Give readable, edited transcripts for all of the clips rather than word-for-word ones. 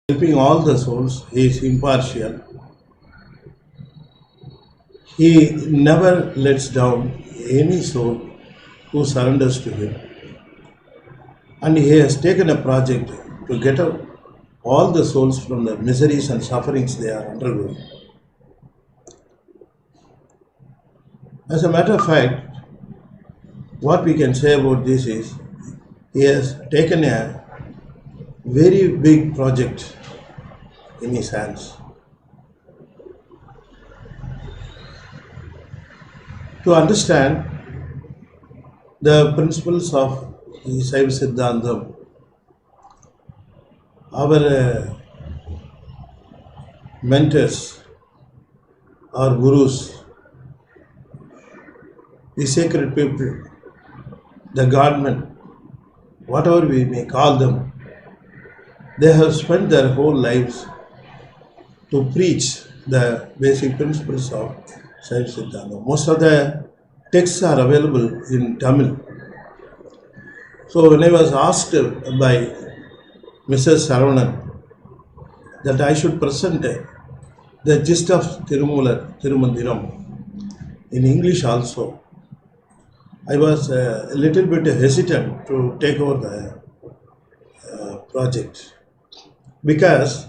helping all the souls. He is impartial. He never lets down any soul who surrenders to him. And he has taken a project to get out all the souls from the miseries and sufferings they are undergoing. As a matter of fact, what we can say about this is he has taken a very big project in his hands. To understand the principles of the Saiva Siddhantam, our mentors, our gurus, the sacred people, the godmen, whatever we may call them, they have spent their whole lives to preach the basic principles of Saiva Siddhantam. Most of the texts are available in Tamil. So when I was asked by Mrs. Saravanan that I should present the gist of Thirumoolar Thirumandiram in English also, I was a little bit hesitant to take over the project, because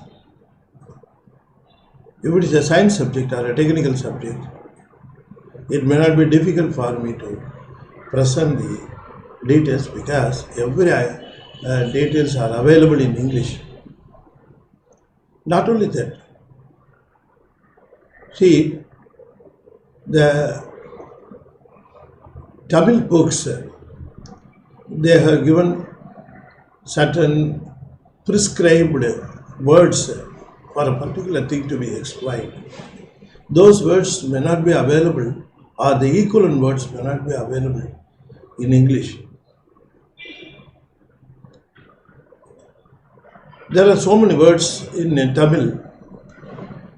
if it is a science subject or a technical subject, it may not be difficult for me to present the details, because every details are available in English. Not only that, see, the Tamil books, they have given certain prescribed words for a particular thing to be explained. Those words may not be available, or the equivalent words may not be available in English. There are so many words in Tamil.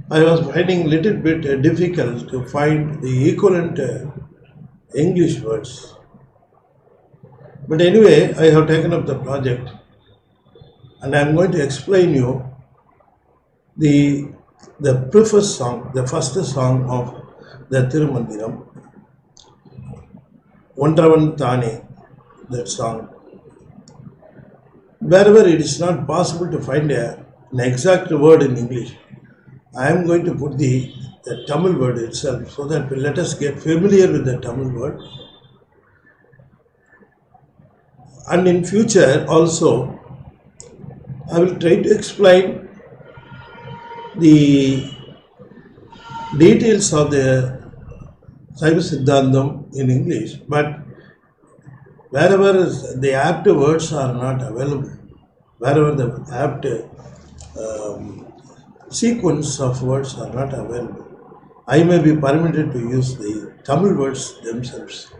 I was finding a little bit difficult to find the equivalent English words. But anyway, I have taken up the project, and I am going to explain you the preface song, the first song of the Thirumandiram, Ondravan, thaane, that song. Wherever it is not possible to find an exact word in English, I am going to put the Tamil word itself, so that let us get familiar with the Tamil word. And in future also, I will try to explain the details of the Saiva Siddhantam in English, but wherever the apt words are not available, wherever the apt sequence of words are not available, I may be permitted to use the Tamil words themselves.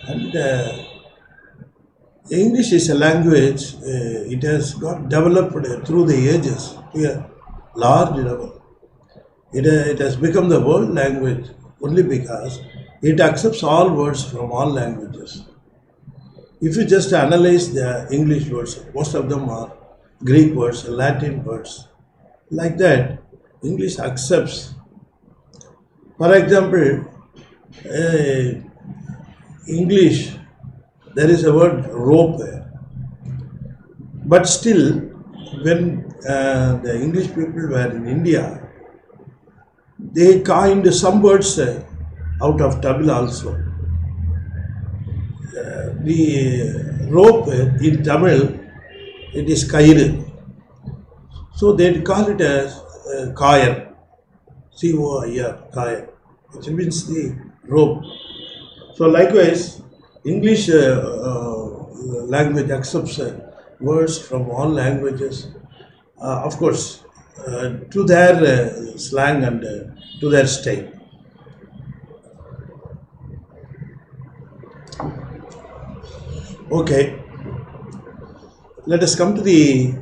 And English is a language, it has got developed through the ages to a large level. It has become the world language only because it accepts all words from all languages. If you just analyze the English words, most of them are Greek words, Latin words. Like that, English accepts. For example, English, there is a word rope, but still, when the English people were in India, they coined some words out of Tamil also. The rope in Tamil, it is kairu. So they call it as kayar, C-O-I-R, kayar, which means the rope. So likewise, English language accepts words from all languages, of course, to their slang and to their style. Okay, let us come to the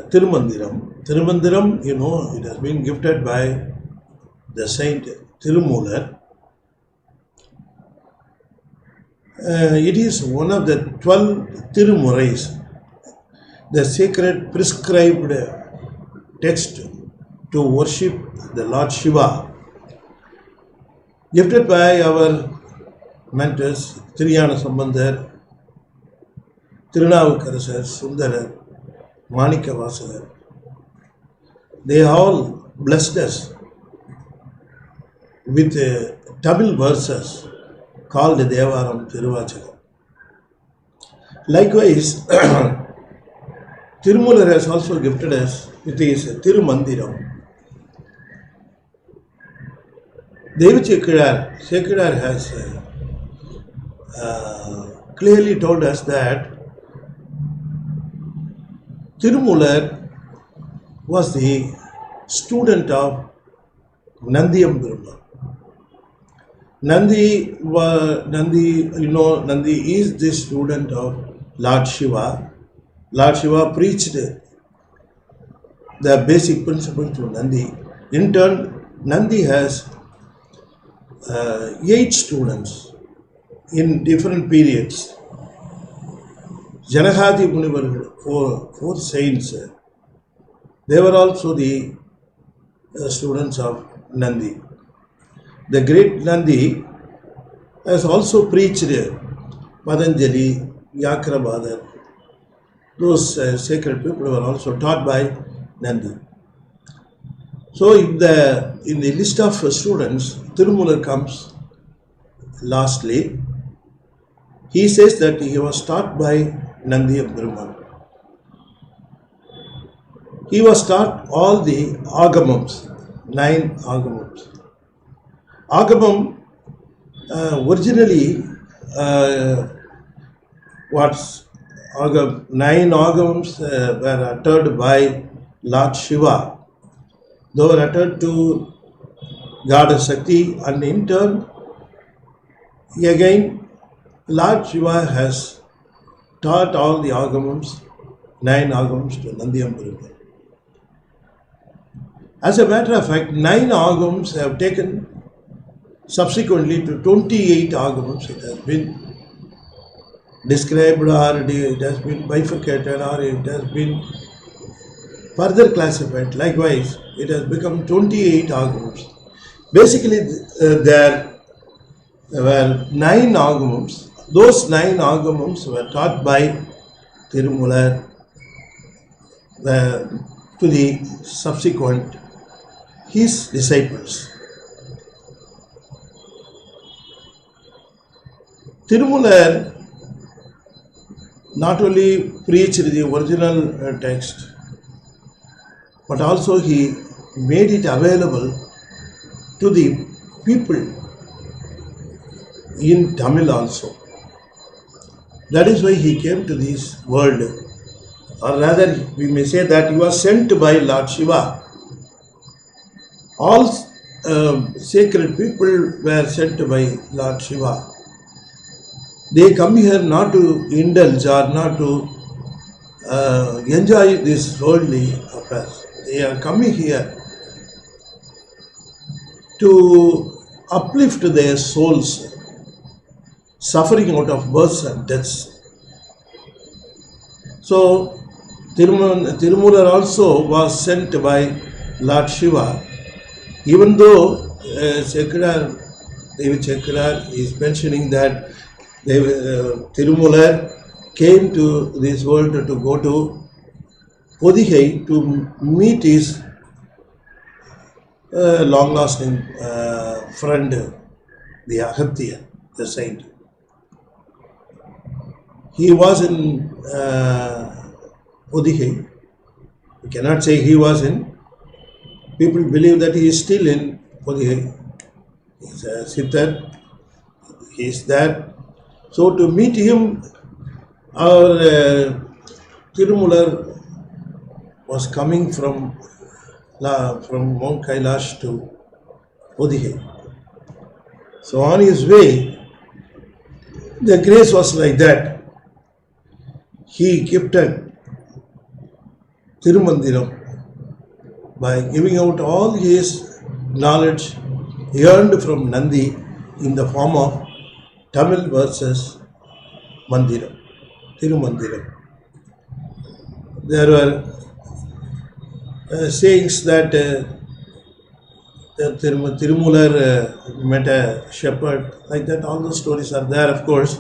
Thirumandiram. Thirumandiram, you know, it has been gifted by the saint Thirumoolar. It is one of the 12 Thirumurais. the sacred prescribed text to worship the Lord Shiva, gifted by our mentors Tiriyana Sambandar, Tirunavukarasar, Sundarar, Manikavasar. They all blessed us with Tamil verses called Devaram Tiruvachakam. Likewise, Thirumoolar has also gifted us with his Thirumandiram. Sekidar has clearly told us that Thirumoolar was the student of Nandiyam. Nandi, Nandi is the student of Lord Shiva. Lord Shiva preached the basic principle to Nandi. In turn, Nandi has 8 students in different periods. Janagati Munivar, 4 saints, they were also the students of Nandi. The great Nandi has also preached Patanjali, Yakrabadar. Those sacred people were also taught by Nandi. So in the list of students, Thirumoolar comes lastly. He says that he was taught by Nandi of Brahman. He was taught all the Agamams, 9 Agamams. Agamam originally what's 9 Agamams were uttered by Lord Shiva. They were uttered to Goddess Shakti, and in turn, again, Lord Shiva has taught all the Agamams, 9 Agamams to Nandiyam. As a matter of fact, 9 Agamams have taken subsequently to 28 Agamams. It has been described, or it has been bifurcated, or it has been further classified. Likewise, it has become 28 Agamams. Basically, there were 9 Agamams. Those 9 Agamams were taught by Thirumoolar to the subsequent his disciples. Thirumoolar not only preached the original text, but also he made it available to the people in Tamil also. That is why he came to this world, or rather we may say that he was sent by Lord Shiva. All sacred people were sent by Lord Shiva. They come here not to indulge or not to enjoy this worldly affairs. They are coming here to uplift their souls, suffering out of births and deaths. So Thirumoolar also was sent by Lord Shiva, even though David Chekrar is mentioning that Thirumoolar came to this world to go to Podigai to meet his long-lasting friend, the Agatya, the saint. He was in Podigai. We cannot say he was in. People believe that he is still in Podigai. He is a sitter. He is there. So to meet him, our Thirumoolar was coming from Mount Kailash to Podigai. So on his way, the grace was like that. He gifted Thirumandiram by giving out all his knowledge earned from Nandi in the form of Tamil verses Mandiram, Thirumandiram. there were sayings that Thirumoolar met a shepherd, like that. All those stories are there, of course.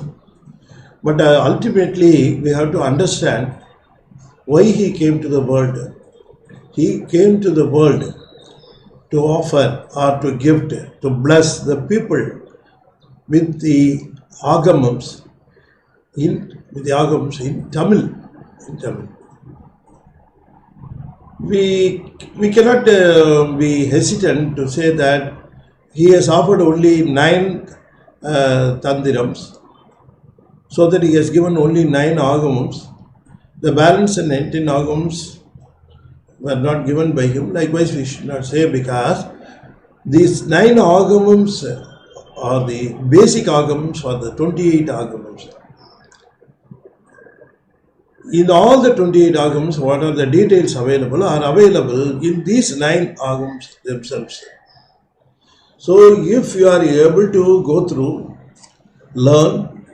But ultimately, we have to understand why he came to the world. He came to the world to offer or to gift, to bless the people with the agamams in Tamil. In Tamil. We cannot be hesitant to say that he has offered only 9 tandirams, so that he has given only 9 agamams. The balance and 19 agamams were not given by him. Likewise, we should not say, because these 9 agamams are the basic agamams for the 28 agamams. In all the 28 agams, what are the details available are available in these 9 agams themselves. So, if you are able to go through, learn,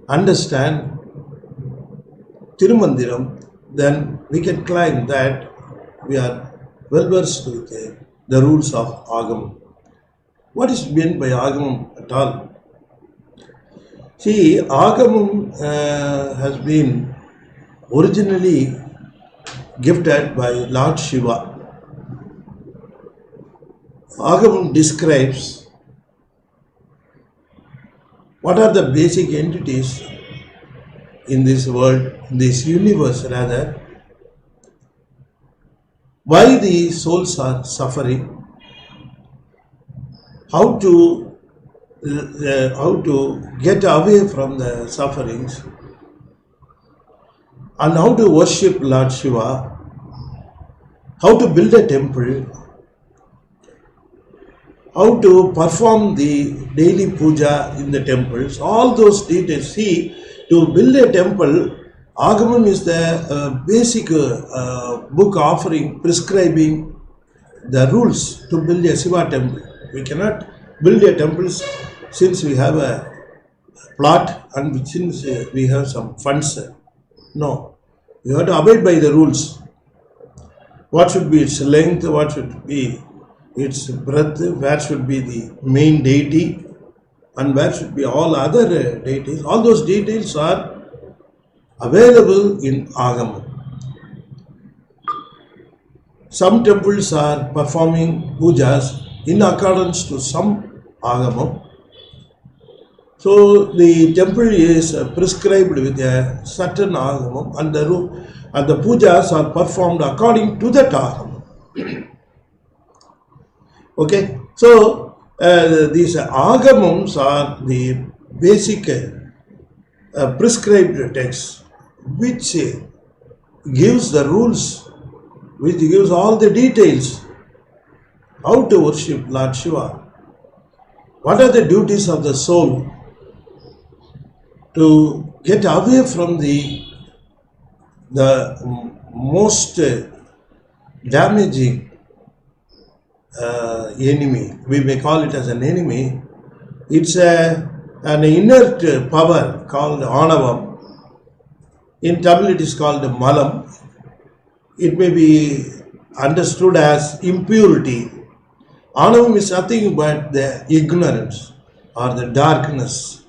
understand Thirumandiram, then we can claim that we are well versed with the rules of agam. What is meant by agam at all? See, agam has been originally gifted by Lord Shiva. Agam describes what are the basic entities in this world, in this universe rather, why the souls are suffering, how to get away from the sufferings, and how to worship Lord Shiva, how to build a temple, how to perform the daily puja in the temples, all those details. See, to build a temple, Agamam is the basic book offering, prescribing the rules to build a Shiva temple. We cannot build a temple since we have a plot and since we have some funds. No, you have to abide by the rules. What should be its length, what should be its breadth, where should be the main deity, and where should be all other deities. All those details are available in Agama. Some temples are performing pujas in accordance to some Agama. So the temple is prescribed with a certain Agama, and the pujas are performed according to that Agama. Okay, so these Agamams are the basic prescribed text which gives the rules, which gives all the details how to worship Lord Shiva. What are the duties of the soul to get away from the most damaging enemy? We may call it as an enemy. It's an inert power called Ondravan. In Tamil it is called malam. It may be understood as impurity. Ondravan is nothing but the ignorance or the darkness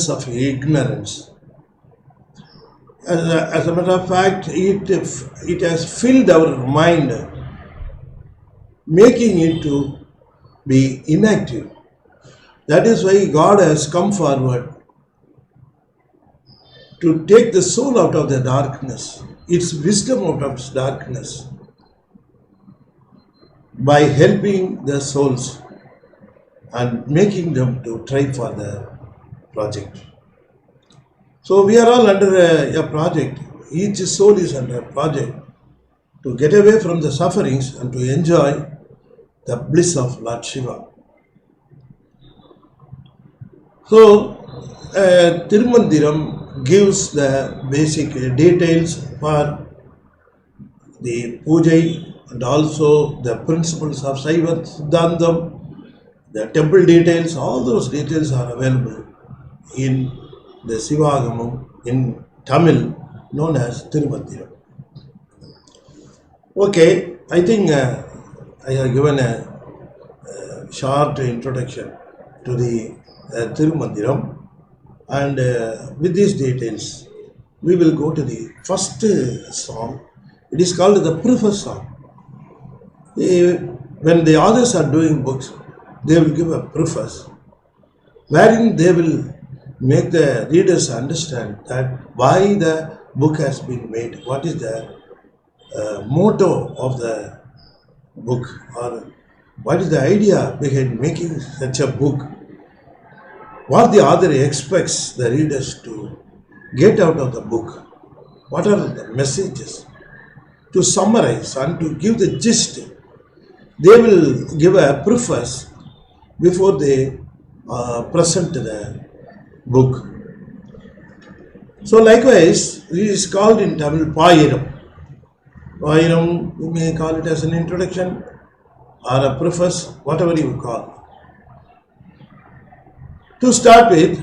of ignorance. As a matter of fact, it has filled our mind, making it to be inactive. That is why God has come forward to take the soul out of the darkness, its wisdom out of its darkness, by helping the souls and making them to try for the project. So we are all under a project. Each soul is under a project to get away from the sufferings and to enjoy the bliss of Lord Shiva. So Thirumandiram gives the basic details for the puja and also the principles of Saiva Siddhantam, the temple details. All those details are available in the Sivakumar in Tamil known as Thirumandiram. Okay, I think I have given a short introduction to the Thirumandiram, and with these details, we will go to the first song. It is called the preface song. Eh, when the authors are doing books, they will give a preface wherein they will make the readers understand that why the book has been made, what is the motto of the book, or what is the idea behind making such a book, what the author expects the readers to get out of the book, what are the messages, to summarize and to give the gist. They will give a preface before they present the book. So likewise, it is called in Tamil Payiram. Payiram, you may call it as an introduction or a preface, whatever you call. To start with,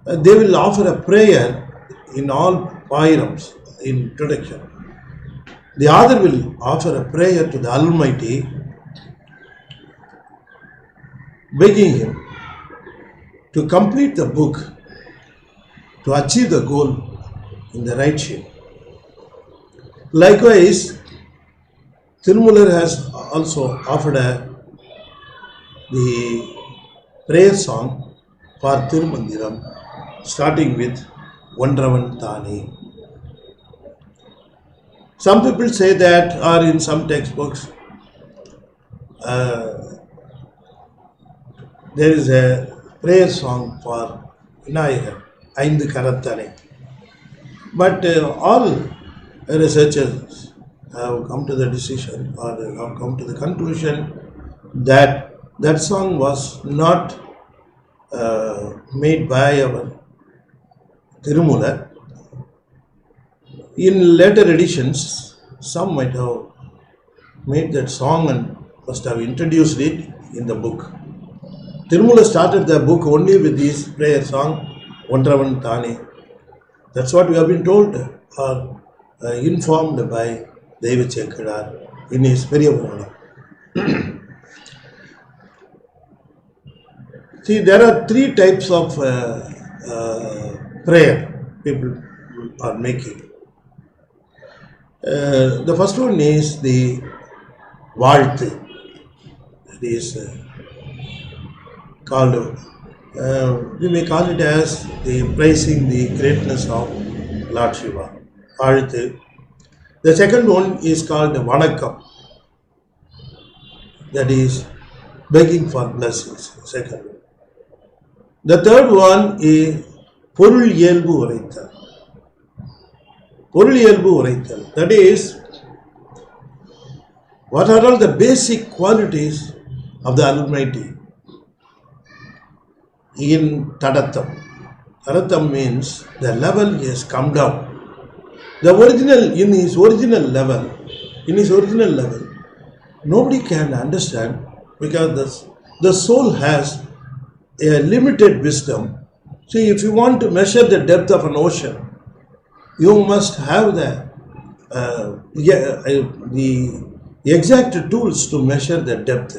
they will offer a prayer in all Payirams in introduction. The author will offer a prayer to the Almighty, begging him to complete the book, to achieve the goal in the right shape. Likewise, Thirumoolar has also offered the prayer song for Thirumandiram, starting with Ondravan, thaane. Some people say that, or in some textbooks, there is a prayer song for aindu. But all researchers have come to the decision, or have come to the conclusion that that song was not made by our Thirumoolar. In later editions, some might have made that song and must have introduced it in the book. Thirumoolar started the book only with this prayer song, Ondravan, thaane. That's what we have been told or informed by David Chekadar in his Periyavana. See, there are three types of prayer people are making. The first one is the வாழ்த்து. It is called, we may call it as the praising the greatness of Lord Shiva. வாழ்த்து. The second one is called vanakkam. That is begging for blessings. Second one. The third one is பொருள் இயல்பு உரைத்தல். பொருள் இயல்பு உரைத்தல். That is, what are all the basic qualities of the Almighty in Tadatham. Tadatham means the level he has come down. The original, in his original level, nobody can understand, because the soul has a limited wisdom. See, if you want to measure the depth of an ocean, you must have the exact tools to measure the depth.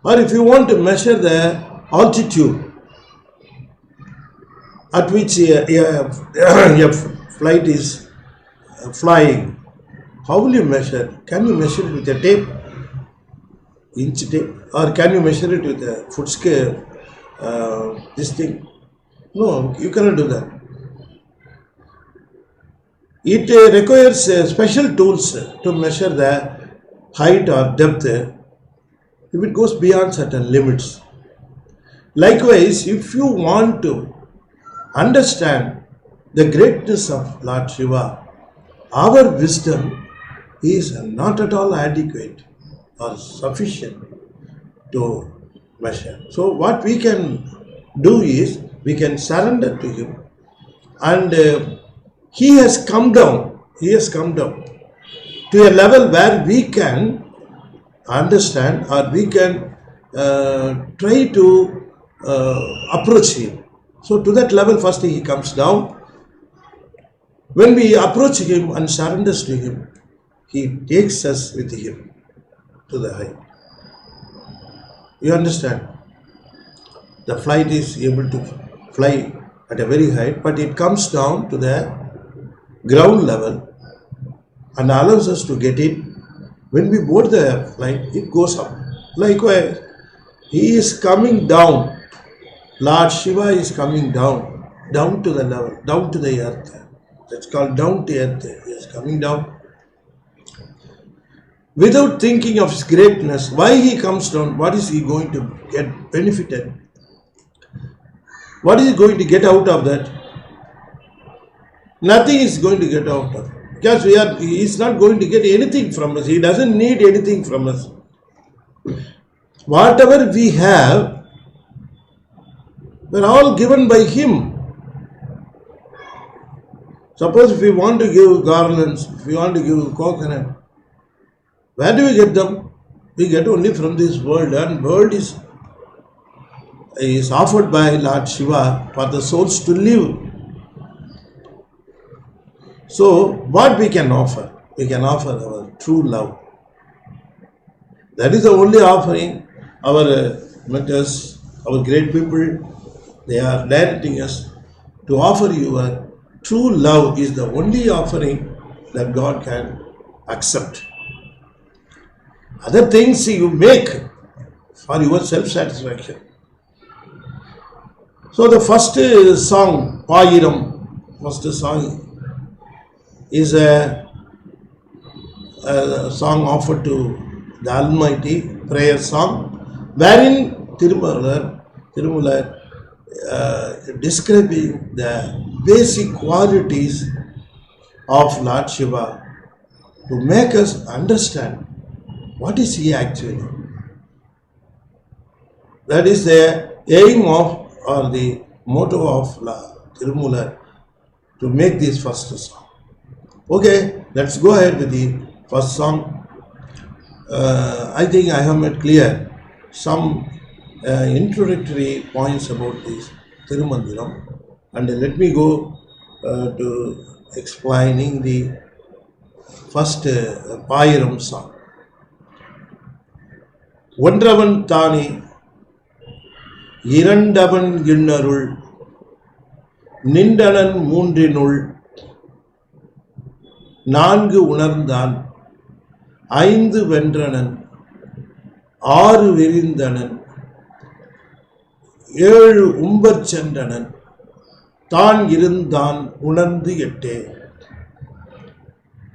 Or if you want to measure the altitude at which a flight is flying, how will you measure? Can you measure it with a tape, inch tape, or can you measure it with a foot scale? This thing? No, you cannot do that. It requires special tools to measure the height or depth if it goes beyond certain limits. Likewise, if you want to understand the greatness of Lord Shiva, our wisdom is not at all adequate or sufficient to measure. So what we can do is, we can surrender to him, and he has come down to a level where we can understand, or we can try to approach him. So to that level first he comes down. When we approach him and surrenders to him, He takes us with Him to the height. You understand? The flight is able to fly at a very height, but it comes down to the ground level and allows us to get in. When we board the flight, it goes up. Likewise, He is coming down. Lord Shiva is coming down to the level, down to the earth. That's called down to earth. He is coming down. Without thinking of His greatness, why He comes down, what is He going to get benefited? What is He going to get out of that? Nothing is going to get out of it. Because He is not going to get anything from us. He doesn't need anything from us. Whatever we have, we're all given by Him. Suppose if we want to give garlands, if we want to give coconut, where do we get them? We get only from this world, and world is offered by Lord Shiva for the souls to live. So, what we can offer? We can offer our true love. That is the only offering. Our mentors, our great people, they are directing us to offer your true love is the only offering that God can accept. Other things you make for your self-satisfaction. So the first song, first song is a song offered to the Almighty, prayer song, wherein Thirumoolar describing the basic qualities of Lord Shiva to make us understand what is He actually. That is the aim of or the motto of Thirumoolar to make this first song. Okay, let's go ahead with the first song. I think I have made clear some introductory points about this Thirumandiram, and let me go to explaining the first Payiram song. Ondravan thaane, irandavan innarul, nindranan moondrinul, naangunarndan, aindu vendranan, aaru virindhanan, ezhumbarch chendranan, thanirun.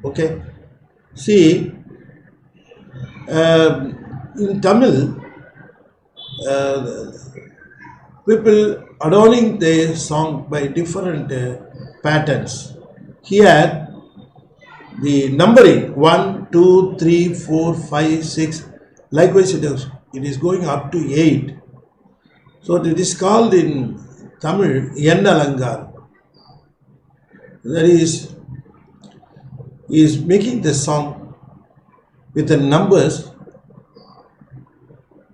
Okay, see, in Tamil, people adorning the song by different patterns. Here, the numbering 1, 2, 3, 4, 5, 6. Likewise, it is going up to 8. So it is called in Tamil Yannalangar. That is making the song with the numbers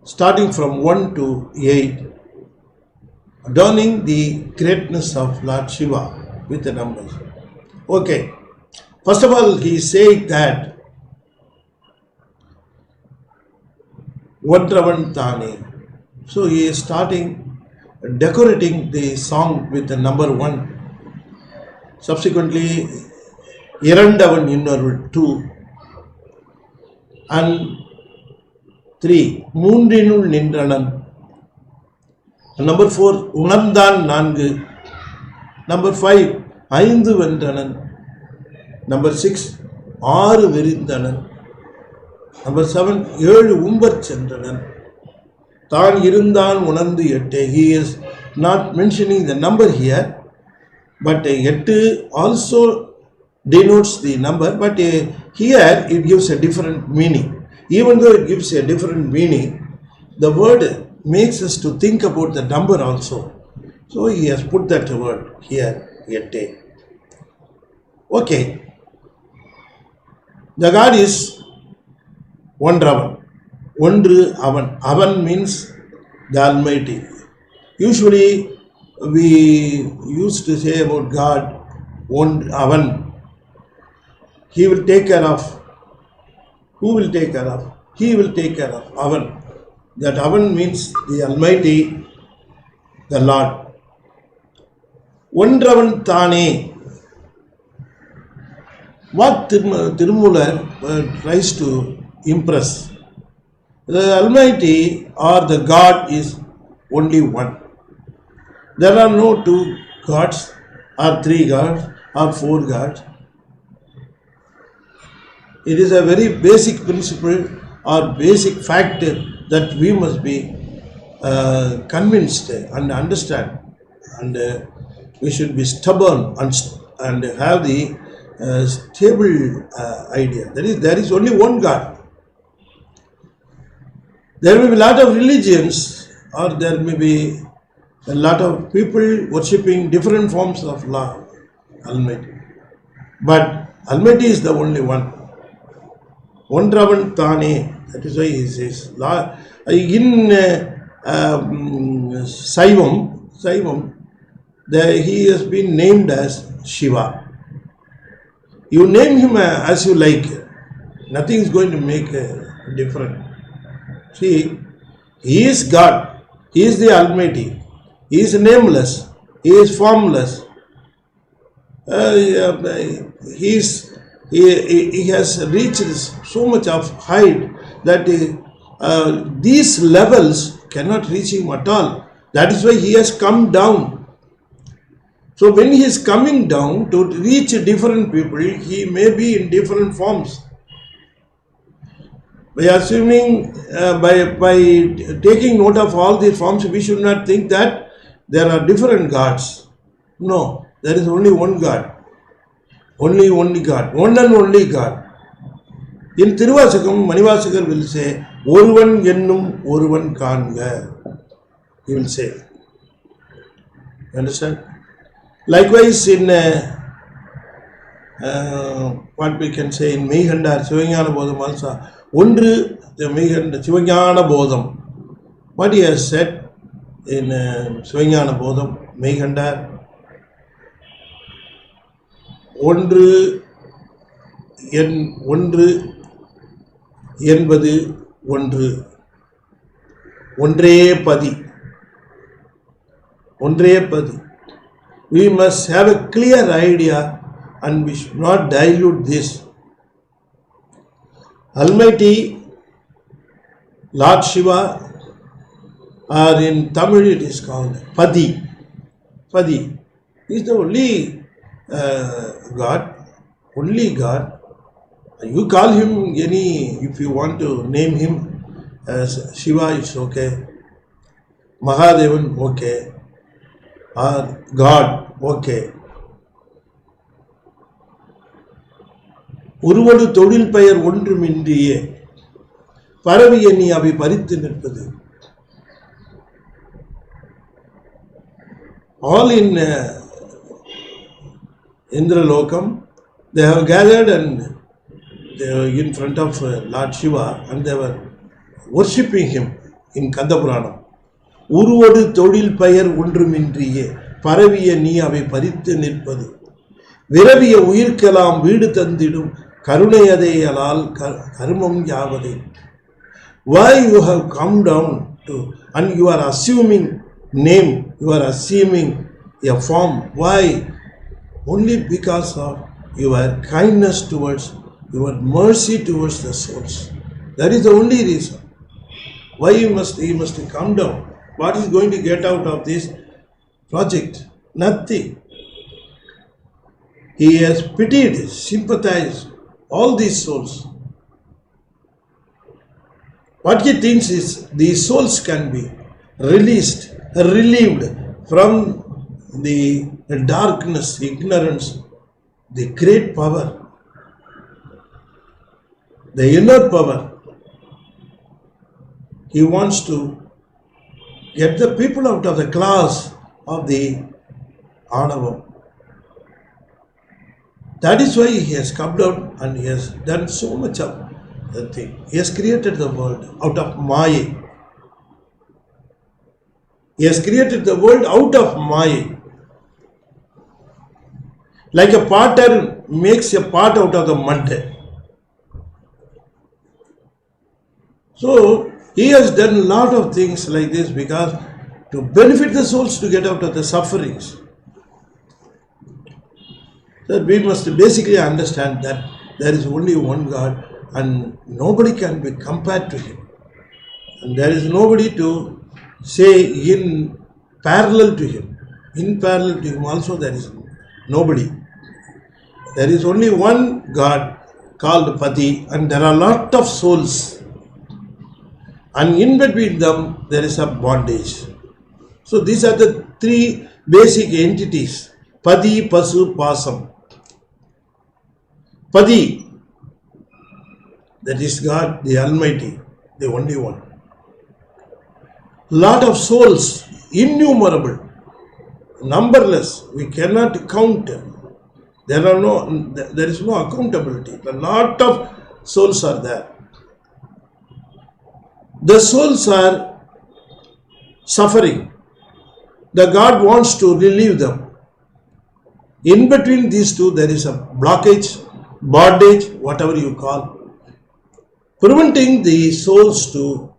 starting from 1 to 8, adorning the greatness of Lord Shiva with the numbers. Okay, first of all, he is saying that Ondravan thaane. So he is decorating the song with the number 1. Subsequently, irandavan innarul 2 and 3 moondrinul nindranan. Number 4 unarndan 4. Number 5 aindu vendranan. Number 6 aaru virindhanan. Number 7 ezhumbarch chendranan. thanurndette. He is not mentioning the number here, but 8 also denotes the number, but here it gives a different meaning. Even though it gives a different meaning, the word makes us to think about the number also. So he has put that word here, 8. Okay. The God is Ondravan. Ondru-avan. Avan means the Almighty. Usually we used to say about God, Avan. He will take care of Who will take care of? He will take care of Avan. That Avan means the Almighty, the Lord. Ondravan thaane. What Thirumoolar tries to impress? The Almighty or the God is only one. There are no two gods or three gods or four gods. It is a very basic principle or basic fact that we must be convinced and understand, and we should be stubborn and have the stable idea. That is, there is only one God. There may be a lot of religions, or there may be a lot of people worshipping different forms of Almighty. But Almighty is the only one. Ondravan thaane. That is why he says. In Sivam, he has been named as Shiva. You name him as you like. Nothing is going to make a difference. See, he is God. He is the Almighty. He is nameless. He is formless. He has reached so much of height that these levels cannot reach him at all. That is why he has come down. So when he is coming down to reach different people, he may be in different forms. By assuming, by taking note of all these forms, we should not think that there are different gods. No, there is only one God. Only God. One and only God. In Tiruvasakam, Manivasakar will say, Oruvan yennum oruvan kanga. He will say. You understand? Likewise, in what we can say in Meighandar, Sivanyana Bodham also, Ondru, the Meighandar, Sivanyana Bodham. What he has said in Sivanyana Bodham, Meighandar, ஒன்று என்பது ஒன்று, ஒன்றே பதி. We must have a clear idea and we should not dilute this. Almighty Lord Shiva, or in Tamil it is called Padi. Padi is the only God, only God. You call him any, if you want to name him as Shiva, it's okay. Mahadevan, okay. Or God, okay. ஒருவடு தொழில் பெயர் ஒன்றுமின்றியே பரவிய நீ அவை பறித்து நிற்பது. All in Indralokam, they have gathered and they were in front of Lord Shiva and they were worshipping him in Kandapuranam. உருவடு தொழில் பெயர் ஒன்றுமின்றியே பரவிய நீ அவை பறித்து நிற்பது. விரவிய உயிர்க்கெல்லாம் வீடு தந்திடும் கருணையதையலால் கர்மம் யாவதே. Why you have come down to and you are assuming name, you are assuming a form. Why? Only because of your kindness towards, your mercy towards the souls. That is the only reason. Why he must come down. What is going to get out of this project? Nothing. He has pitied, sympathized all these souls. What he thinks is these souls can be released, relieved from the darkness, ignorance, the great power, the inner power. He wants to get the people out of the class of the Ondravan. That is why he has come down and he has done so much of the thing. He has created the world out of Maya. He has created the world out of Maya. Like a potter makes a pot out of the mud. So he has done a lot of things like this because to benefit the souls to get out of the sufferings. So we must basically understand that there is only one God and nobody can be compared to him. And there is nobody to say in parallel to him. In parallel to him also there is nobody. There is only one God called Pati, and there are a lot of souls. And in between them there is a bondage. So these are the three basic entities. Pati, Pasu, Pasam. Pati, that is God, the Almighty, the only one. Lot of souls, innumerable, numberless, we cannot count. There is no accountability. A lot of souls are there. The souls are suffering. The God wants to relieve them. In between these two, there is a blockage, bondage, whatever you call, preventing the souls to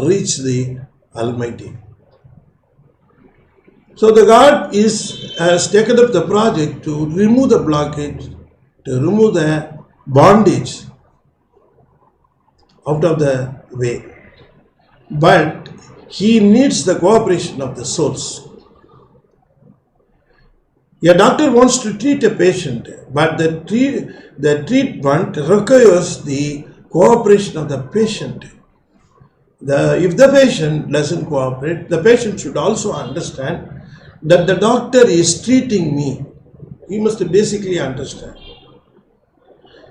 reach the Almighty. So the God has taken up the project to remove the blockage, to remove the bondage out of the way. But he needs the cooperation of the souls. A doctor wants to treat a patient, but the treatment requires the cooperation of the patient. If the patient doesn't cooperate, the patient should also understand that the doctor is treating me. He must basically understand.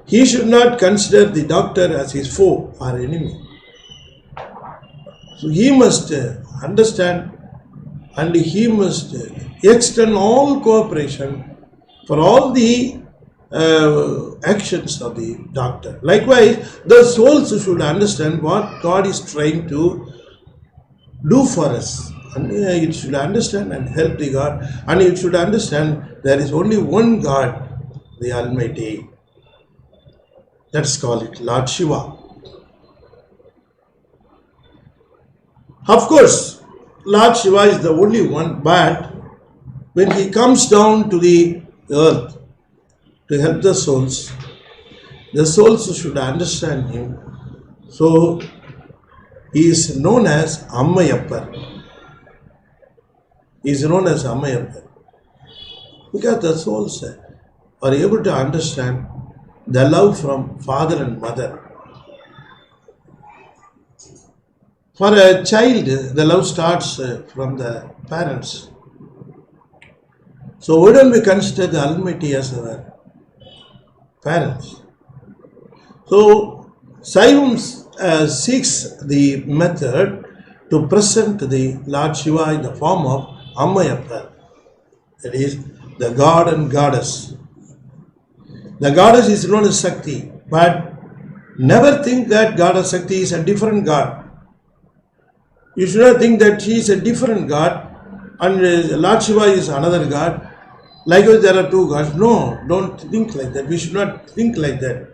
He should not consider the doctor as his foe or enemy. So he must understand, and he must extend all cooperation for all the actions of the doctor. Likewise, the souls should understand what God is trying to do for us. And it should understand and help the God. And it should understand there is only one God, the Almighty. Let's call it Lord Shiva. Of course, Lord Shiva is the only one, but when he comes down to the earth to help the souls should understand him. So, he is known as Ammayappar. He is known as Ammayappar because the souls are able to understand the love from father and mother. For a child, the love starts from the parents. So why don't we consider the Almighty as our parents? So Saivam seeks the method to present the Lord Shiva in the form of Ammayappar, that is the God and Goddess. The Goddess is known as Shakti, but never think that Goddess Shakti is a different God. You should not think that she is a different God and Lord Shiva is another God. Likewise, there are two gods. No, don't think like that. We should not think like that.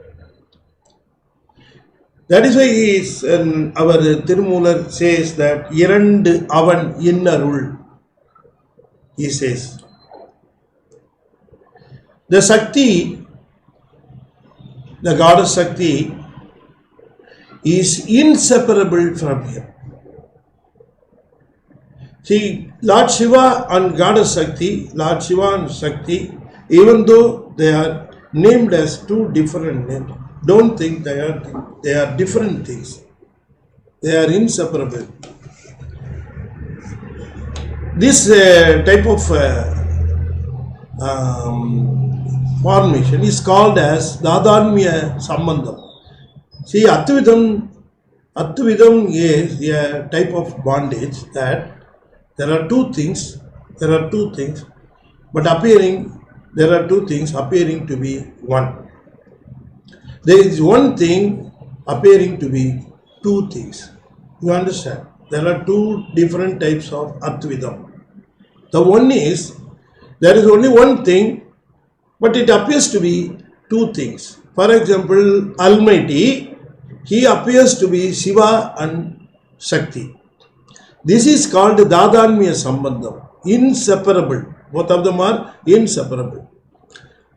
That is why our Thirumoolar says that irandavan innarul. He says the Shakti, the goddess Shakti, is inseparable from him. See, Lord Shiva and Goddess Shakti, Lord Shiva and Shakti, even though they are named as two different names, don't think they are different things. They are inseparable. This type of formation is called as Dadharmya Sambandham. See, Attvidam is a type of bondage that there are two things, but there are two things appearing to be one. There is one thing appearing to be two things. You understand? There are two different types of Attvidam. The one is, there is only one thing, but it appears to be two things. For example, Almighty he appears to be Shiva and Shakti. This is called Dadanmya Sambandham, inseparable. Both of them are inseparable.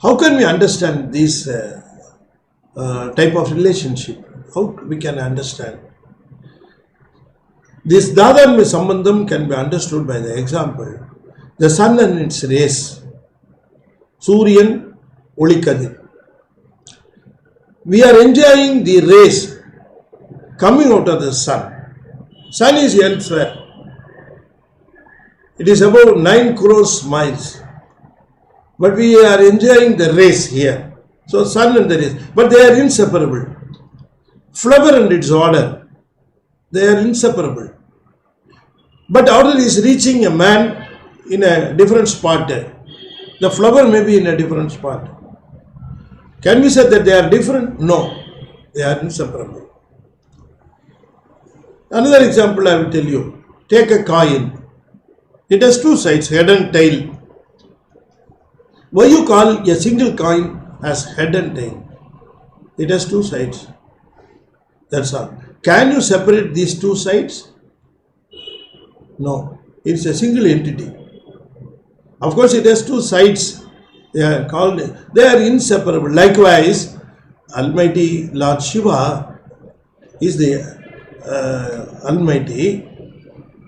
How can we understand this type of relationship? How we can understand? This Dadanmya Sambandham can be understood by the example, the sun and its rays, Suryan, Olikadir. We are enjoying the rays coming out of the sun. Sun is elsewhere. It is about 9 crores miles. But we are enjoying the rays here. So sun and the rays. But they are inseparable. Flower and its order, they are inseparable. But order is reaching a man in a different spot. The flower may be in a different spot. Can we say that they are different? No. They are inseparable. Another example I will tell you. Take a coin. It has two sides, head and tail. Why you call a single coin as head and tail? It has two sides. That's all. Can you separate these two sides? No. It's a single entity. Of course, it has two sides. They are inseparable. Likewise, Almighty Lord Shiva is the Almighty,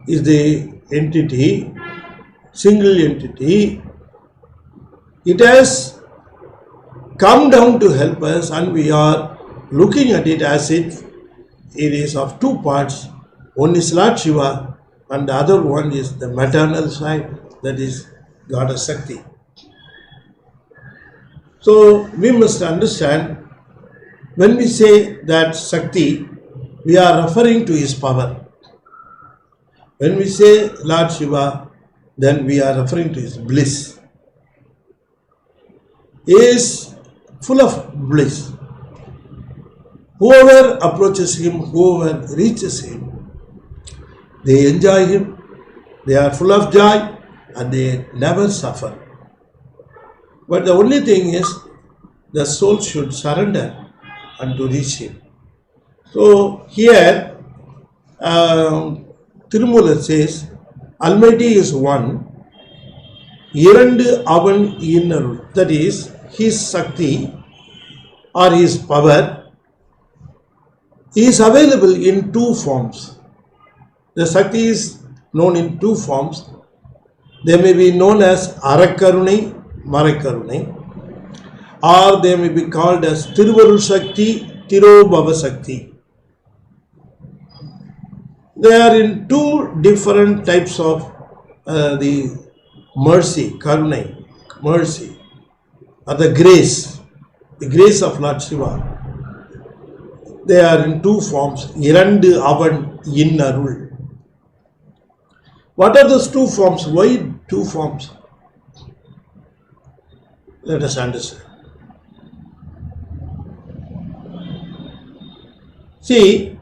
is the entity, single entity. It has come down to help us, and we are looking at it as if it is of two parts. One is Lord Shiva and the other one is the maternal side, that is Goddess Shakti. So we must understand, when we say that Shakti, we are referring to his power. When we say Lord Shiva, then we are referring to his bliss. He is full of bliss. Whoever approaches him, whoever reaches him, they enjoy him, they are full of joy, and they never suffer. But the only thing is, the soul should surrender and to reach him. So here, Thirumoolar says, Almighty is one, irandavan innarul, that is, his Shakti or his power is available in two forms. The Shakti is known in two forms. They may be known as Arakarunai, Marakarunai, or they may be called as Tiruvarul Shakti, Tirobhava Shakti. They are in two different types of the mercy, Karunai, mercy, or the grace of Lord Shiva. They are in two forms, irandavan, innarul. What are those two forms? Why two forms? Let us understand. See,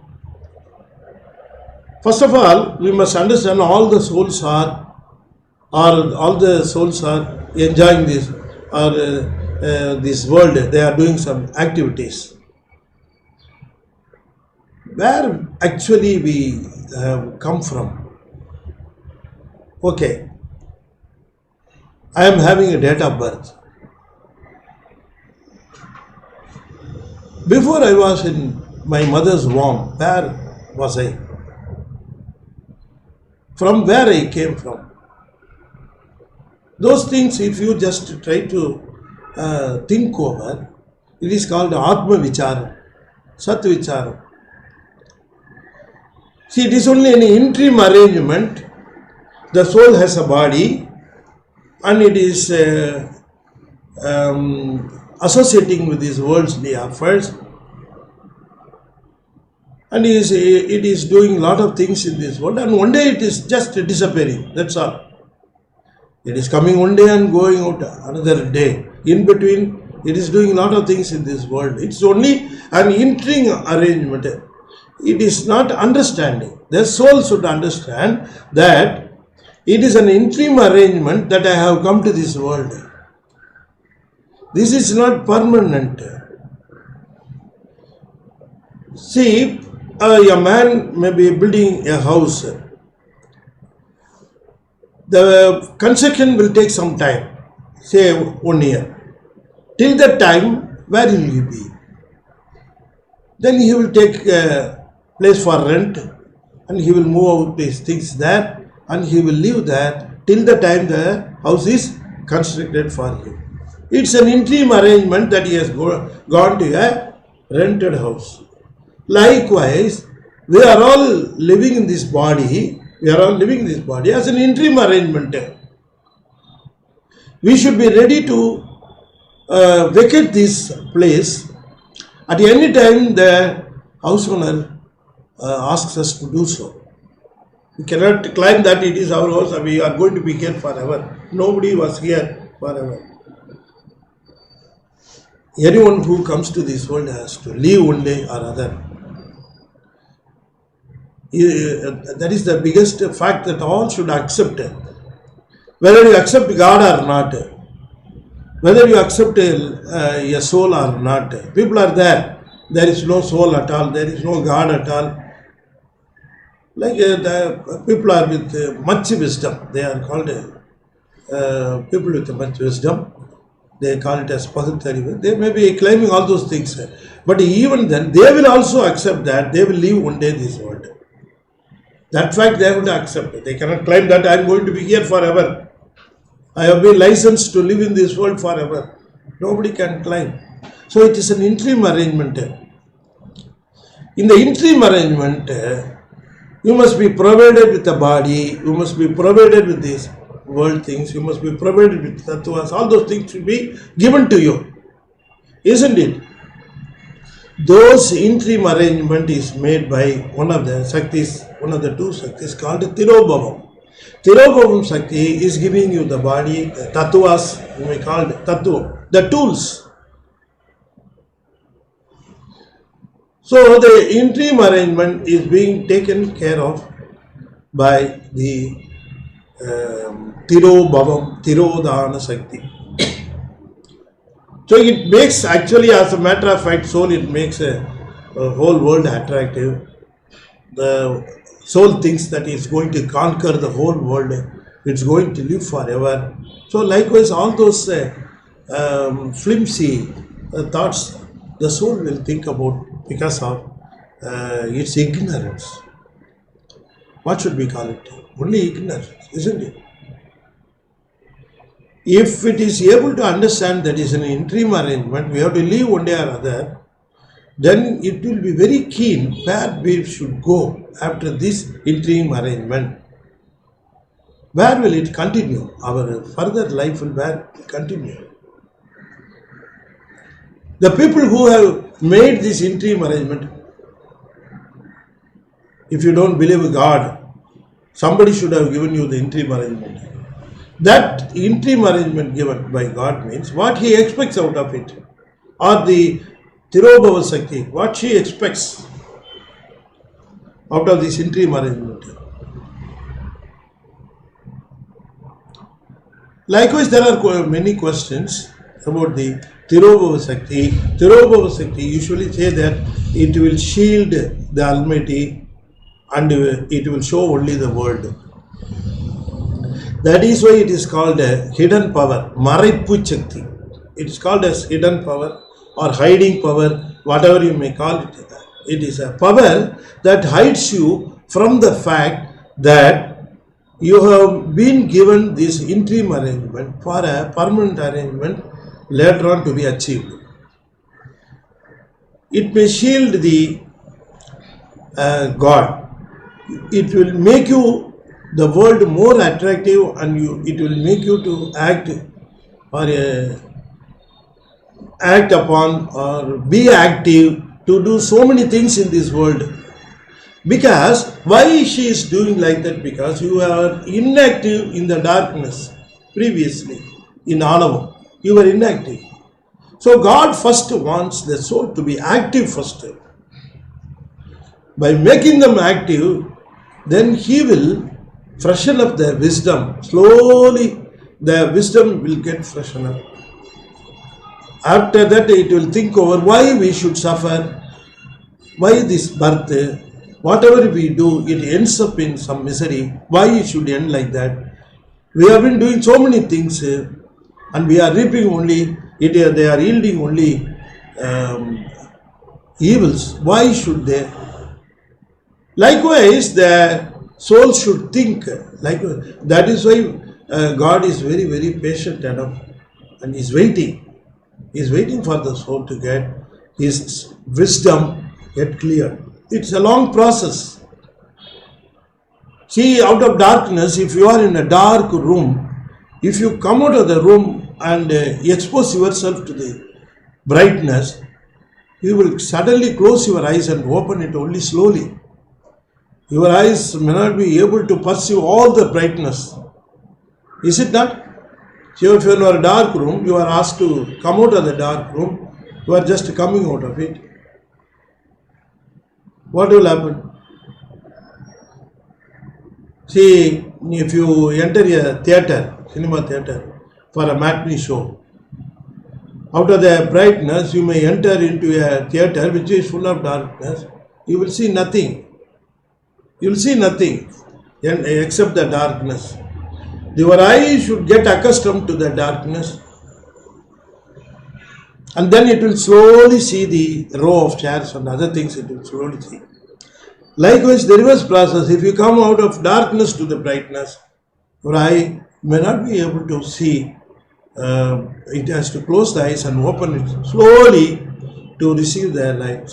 first of all, we must understand all the souls are enjoying this this world. They are doing some activities. Where actually we have come from? Okay, I am having a date of birth. Before I was in my mother's womb, where was I? From where I came from? Those things, if you just try to think over, it is called Atma Vicharam, Sat Vicharam. See, it is only an interim arrangement. The soul has a body and it is associating with these worldly affairs, and it is doing a lot of things in this world, and one day it is just disappearing. That's all. It is coming one day and going out another day. In between, it is doing a lot of things in this world. It's only an interim arrangement. It is not understanding. The soul should understand that it is an interim arrangement that I have come to this world. This is not permanent. See, a man may be building a house. The construction will take some time, say 1 year. Till that time, where will he be? Then he will take a place for rent and he will move out these things there and he will live there till the time the house is constructed for him. It's an interim arrangement that he has gone to a rented house. Likewise, we are all living in this body. We are all living in this body as an interim arrangement. We should be ready to vacate this place at any time the house owner asks us to do so. We cannot claim that it is our house and we are going to be here forever. Nobody was here forever. Anyone who comes to this world has to leave one day or other. That is the biggest fact that all should accept. Whether you accept God or not, whether you accept a soul or not, people are there. There is no soul at all. There is no God at all. Like the people are with much wisdom. They are called people with much wisdom. They call it as Pagatariva. They may be claiming all those things. But even then, they will also accept that they will leave one day this world. That fact they have to accept it. They cannot claim that I am going to be here forever. I have been licensed to live in this world forever. Nobody can claim. So it is an interim arrangement. In the interim arrangement, you must be provided with a body, you must be provided with these world things, you must be provided with tattvas, all those things should be given to you. Isn't it? Those interim arrangement is made by one of the Shaktis, one of the two Shaktis called Tirobhavam. Tirobhavam Shakti is giving you the body, the tattvas, you may call it tattva, the tools. So the interim arrangement is being taken care of by the Tirobhavam, Tirodhana Shakti. So it makes, actually, as a matter of fact, soul, it makes a whole world attractive. The soul thinks that it's going to conquer the whole world, it's going to live forever. So likewise, all those flimsy thoughts, the soul will think about because of its ignorance. What should we call it? Only ignorance, isn't it? If it is able to understand that is an interim arrangement, we have to leave one day or other, then it will be very keen where we should go after this interim arrangement. Where will it continue? Our further life will continue. The people who have made this interim arrangement, if you don't believe in God, somebody should have given you the interim arrangement. That interim arrangement given by God means what He expects out of it. Or the Tirobhava Shakti, what she expects out of this interim arrangement. Likewise, there are many questions about the Tirobhava Shakti. Tirobhava Shakti usually say that it will shield the Almighty and it will show only the world. That is why it is called a hidden power, Maraipu Shakti. It is called as hidden power or hiding power, whatever you may call it. It is a power that hides you from the fact that you have been given this interim arrangement for a permanent arrangement later on to be achieved. It may shield the God. It will make you the world more attractive and it will make you to act or act upon or be active to do so many things in this world. Because why she is doing like that? Because you are inactive in the darkness previously in Ondravan. You were inactive. So God first wants the soul to be active first. By making them active, then He will freshen up their wisdom. Slowly their wisdom will get freshened up. After that it will think over why we should suffer. Why this birth? Whatever we do, it ends up in some misery. Why it should end like that? We have been doing so many things and we are reaping only, they are yielding only evils. Why should they? Likewise, the soul should think. That is why God is very, very patient enough and is waiting. He is waiting for the soul to get his wisdom get clear. It's a long process. See, out of darkness, if you are in a dark room, if you come out of the room and expose yourself to the brightness, you will suddenly close your eyes and open it only slowly. Your eyes may not be able to perceive all the brightness. Is it not? So if you are in a dark room, you are asked to come out of the dark room, you are just coming out of it. What will happen? See, if you enter a theatre, cinema theatre, for a matinee show, out of the brightness, you may enter into a theatre which is full of darkness. You will see nothing. You will see nothing except the darkness. Your eyes should get accustomed to the darkness, and then it will slowly see the row of chairs and other things it will slowly see. Likewise, the reverse process, if you come out of darkness to the brightness, your eye may not be able to see. It has to close the eyes and open it slowly to receive the light.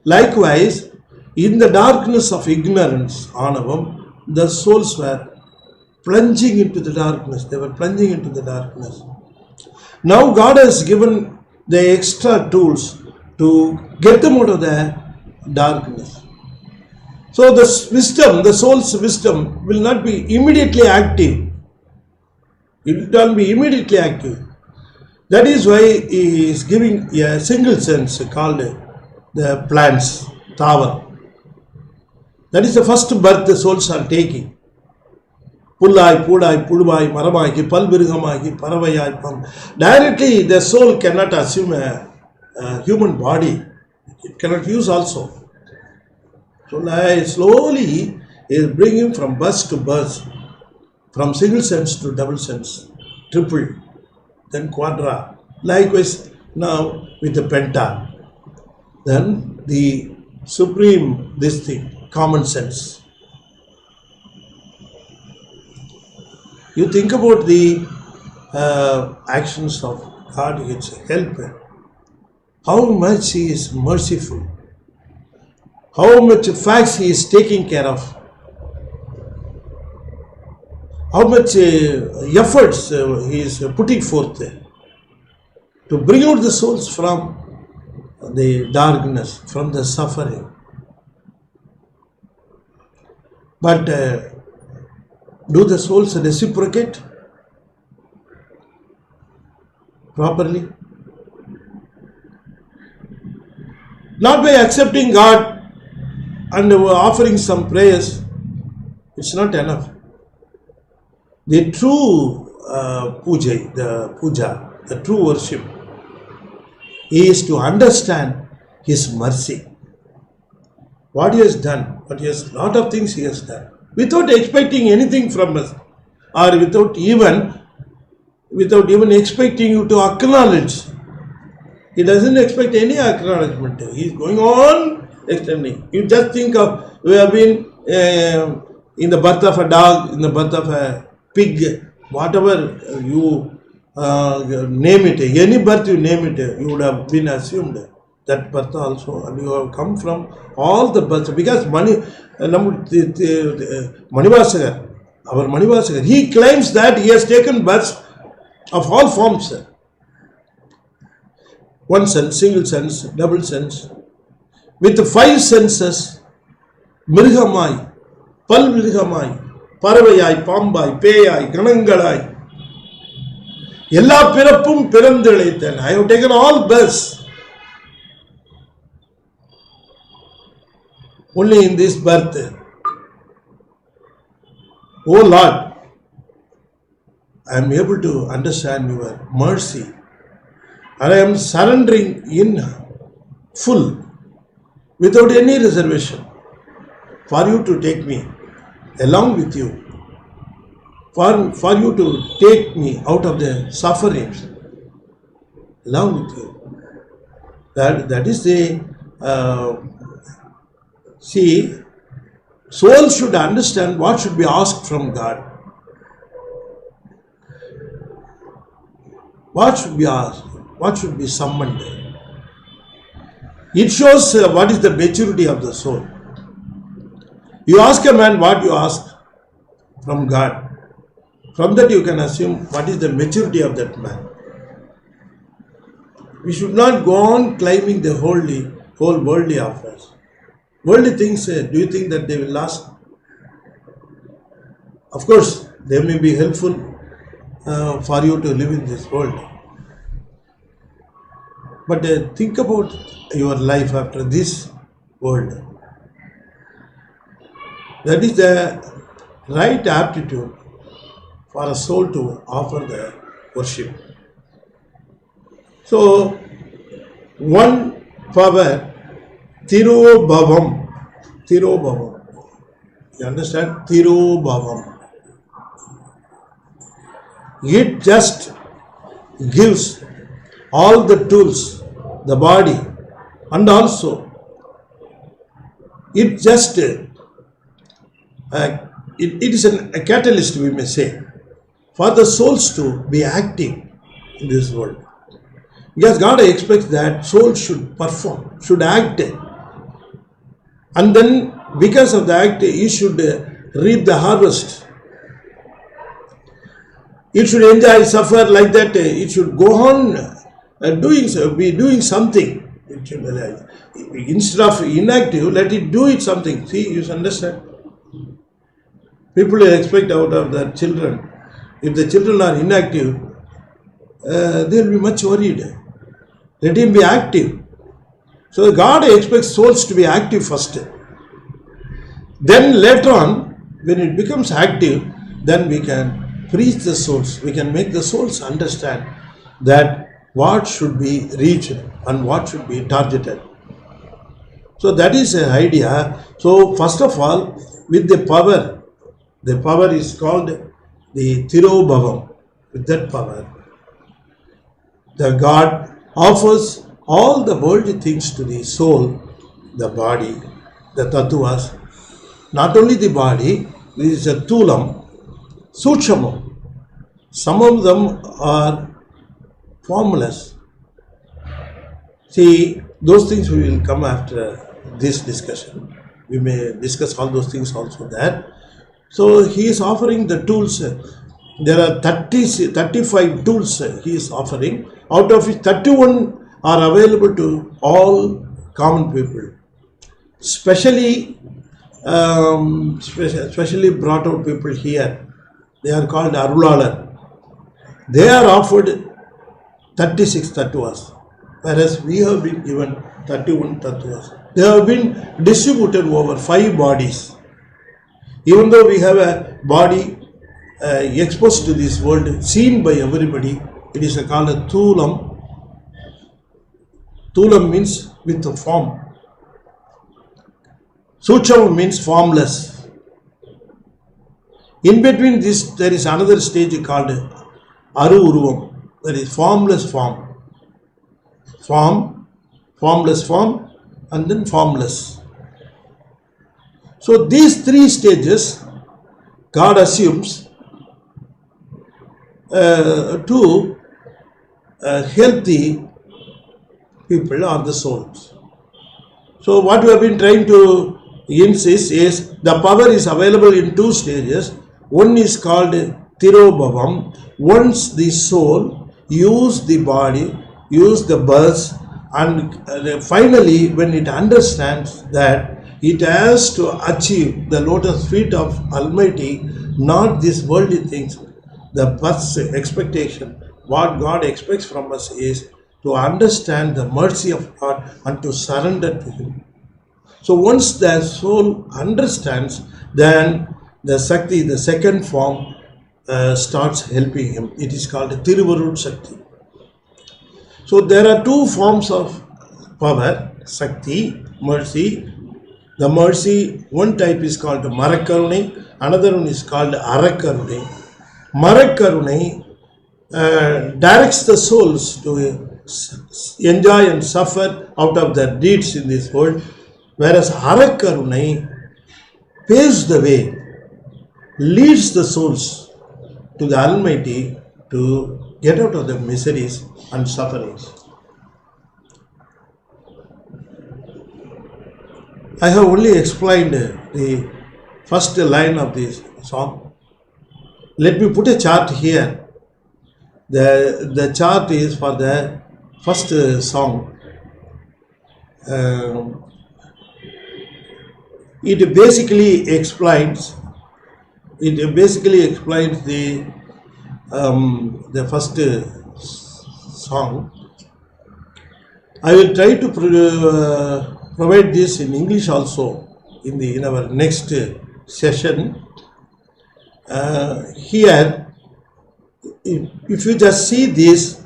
Likewise, in the darkness of ignorance, Anavam, the souls were plunging into the darkness. They were plunging into the darkness. Now God has given the extra tools to get them out of the darkness. So the wisdom, the soul's wisdom will not be immediately active. It will not be immediately active. That is why he is giving a single sense called the plants, thavar. That is the first birth the souls are taking. Pullai, Pudai, Puduvai, Maramaki, Palvirgamaki, Paravayai, Pam. Directly the soul cannot assume a human body. It cannot use also. So slowly is bringing from birth to birth, from single sense to double sense, triple, then quadra. Likewise now with the penta. Then the supreme, this thing, common sense. You think about the actions of God, it's a helper. How much He is merciful. How much facts He is taking care of. How much efforts He is putting forth to bring out the souls from the darkness, from the suffering. But do the souls reciprocate properly? Not by accepting God and offering some prayers, it's not enough. The true puja, the true worship is to understand His mercy. What He has done, lot of things He has done, without expecting anything from us, or without even expecting you to acknowledge. He doesn't expect any acknowledgement. He is going on extending. You just think of, we have been in the birth of a dog, in the birth of a pig, whatever you name it, any birth you name it, you would have been assumed that birth also, and you have come from all the births. Because Manivasakar, our Manivasakar, he claims that he has taken births of all forms. One sense, single sense, double sense. With the five senses, Mirgamai, Palvirgamai, Paravayai, Pambai, Peyai, Ganangalai. Ella Pirapum Pirandalitan. I have taken all births. Only in this birth. Oh Lord, I am able to understand your mercy. And I am surrendering in full without any reservation, for you to take me along with you, for you to take me out of the sufferings along with you. That is the see, soul should understand what should be asked from God. What should be asked? What should be summoned? It shows what is the maturity of the soul. You ask a man what you ask from God. From that you can assume what is the maturity of that man. We should not go on climbing the whole worldly affairs. Worldly things, do you think that they will last? Of course, they may be helpful for you to live in this world. But think about your life after this world. That is the right aptitude for a soul to offer the worship. So, one power, Thirumoolar. You understand? Thirumoolar. It just gives all the tools, the body, and also it just it is a catalyst, we may say, for the souls to be active in this world. Because God expects that soul should perform, should act, and then because of the act, he should reap the harvest. It should enjoy, suffer like that. It should go on doing something. It should, instead of inactive, let it do it something. See, you understand? People expect out of their children. If the children are inactive, they will be much worried. Let him be active. So God expects souls to be active first. Then later on, when it becomes active, then we can preach the souls. We can make the souls understand that what should be reached and what should be targeted. So that is an idea. So first of all, with the power is called the Thirumoolar. With that power, the God offers all the worldly things to the soul, the body, the tattvas. Not only the body, there is a thulam, sukshamam. Some of them are formless. See, those things we will come after this discussion. We may discuss all those things also there. So he is offering the tools. There are 35 tools he is offering, out of which 31 are available to all common people. Specially brought out people here, they are called arulalar. They are offered 36 tattvas, whereas we have been given 31 tattvas. They have been distributed over 5 bodies. Even though we have a body exposed to this world, seen by everybody, it is called a thulam. Thulam means with a form. Sukshama means formless. In between this, there is another stage called aaru, that is formless form. Formless form, and then formless. So these 3 stages, God assumes to help the people or the souls. So what we have been trying to insist is the power is available in 2 stages. One is called Thirumoolar. Once the soul use the body, use the birth, and finally when it understands that it has to achieve the lotus feet of Almighty, not these worldly things. The first expectation, what God expects from us is to understand the mercy of God and to surrender to Him. So once the soul understands, then the Shakti, the second form, starts helping him. It is called Thiruvurul Shakti. So there are 2 forms of power. Sakti, mercy. The mercy, one type is called Marakarunai, another one is called Arakarunai. Marakarunai directs the souls to enjoy and suffer out of their deeds in this world, whereas Arakarunai paves the way, leads the souls to the Almighty to get out of the miseries and sufferings. I have only explained the first line of this song. Let me put a chart here. The chart is for the first song. It basically explains the first song. I will try to provide this in English also in our next session. Here, if you just see this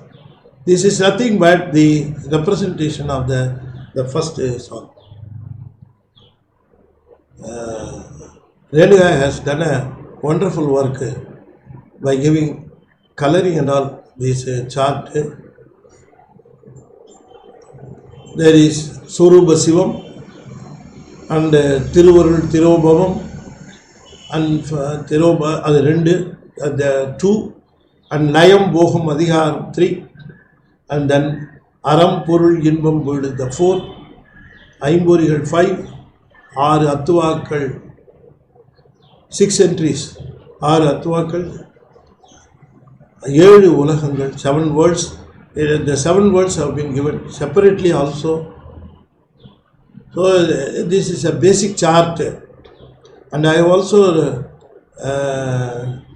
is nothing but the representation of the first song. Renuka has done a wonderful work by giving coloring and all this chart. There is Suruba Sivam and Thirumoolar Thirumandiram and Thiruba the 2 and Nayam Boham Adhikar 3 and then Aram Purul Inbam Build the 4 Aimburigal 5 aaru Attuvakkal 6 entries aaru Attuvakkal 7 Ulahangal 7 words. The 7 words have been given separately also. So this is a basic chart, and I have also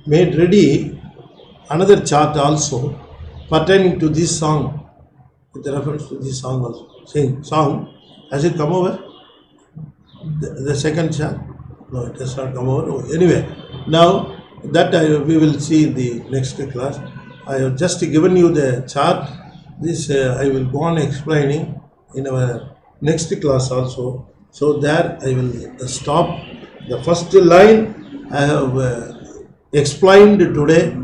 made ready another chart also pertaining to this song, with reference to this song also. Song, has it come over? The second chart? No, it has not come over. Anyway, now that we will see in the next class. I have just given you the chart. This I will go on explaining in our next class also. So there I will stop. The first line I have explained today.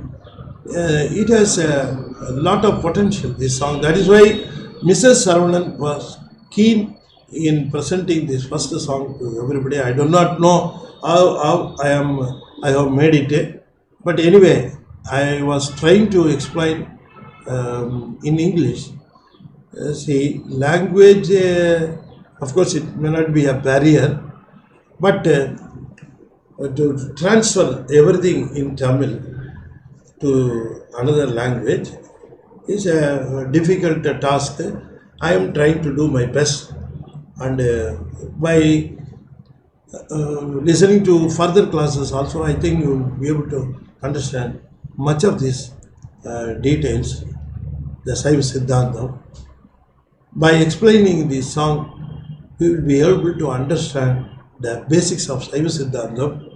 It has a lot of potential, this song. That is why Mrs. Saravanan was keen in presenting this first song to everybody. I do not know how I have made it, but anyway, I was trying to explain in English. See, language, of course, it may not be a barrier, but to transfer everything in Tamil to another language is a difficult task. I am trying to do my best, and by listening to further classes also, I think you will be able to understand much of these details, the Saiva Siddhantam. By explaining this song, we will be able to understand the basics of Saiva Siddhantam,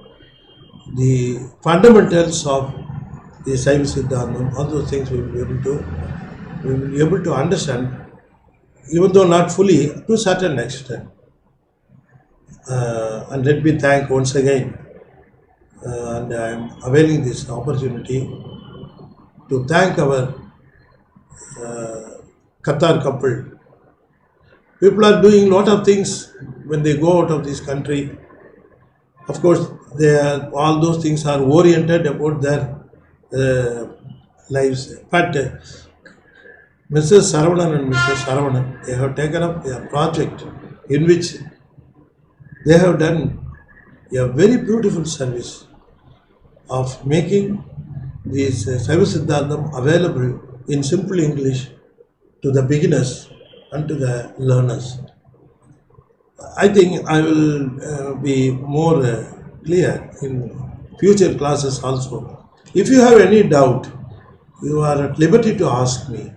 the fundamentals of the Saiva Siddhantam. All those things we will be able to understand, even though not fully, to a certain extent. And let me thank once again, and I am availing this opportunity to thank our Qatar couple. People are doing a lot of things when they go out of this country. Of course, all those things are oriented about their lives. But Mrs. Saravanan and Mr. Saravanan, they have taken up a project in which they have done a very beautiful service of making this Saiva Siddhantam available in simple English to the beginners and to the learners. I think I will be more clear in future classes also. If you have any doubt, you are at liberty to ask me,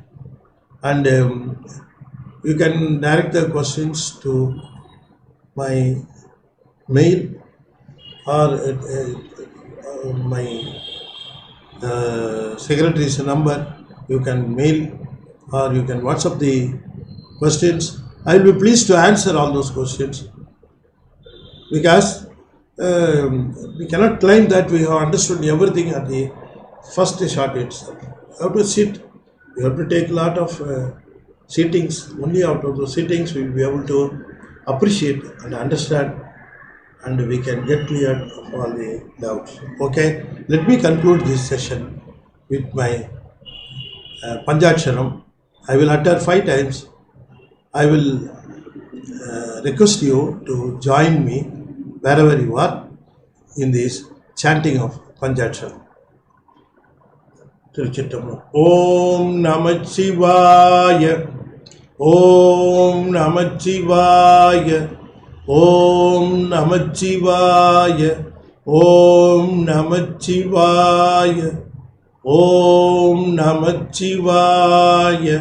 and you can direct the questions to my mail or my secretary's number. You can mail or you can WhatsApp the questions, I will be pleased to answer all those questions, because we cannot claim that we have understood everything at the first shot itself. You have to sit. You have to take a lot of sittings. Only out of those sittings we will be able to appreciate and understand, and we can get clear of all the doubts. Okay, let me conclude this session with my Panchaksharam. I will utter 5 times. I will request you to join me wherever you are in this chanting of Panchaksharam. Om Namah Shivaya, Om Namah Shivaya, Om Namah Shivaya, Om Namah Shivaya, Om Namah Shivaya.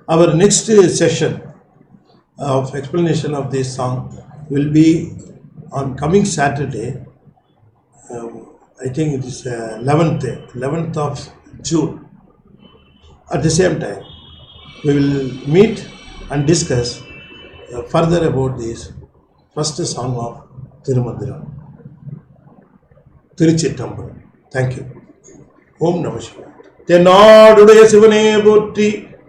Our next session of explanation of this song will be on coming Saturday. I think it is 11th of June. At the same time, we will meet and discuss further about this first song of Thirumandiram. Tiruchittambalam. Thank you. Om Namah Shivaya. தென்னாடுடைய சிவனே போற்றி,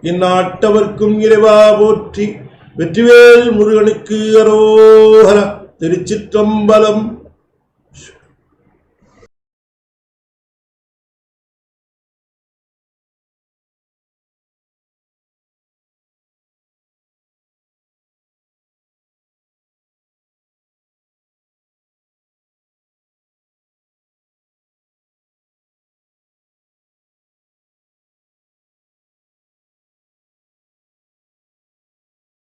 இந்நாட்டவர்க்கும் இறைவா போற்றி, வெற்றிவேல் முருகனுக்கு அரோகரா. திருச்சிற்றம்பலம்.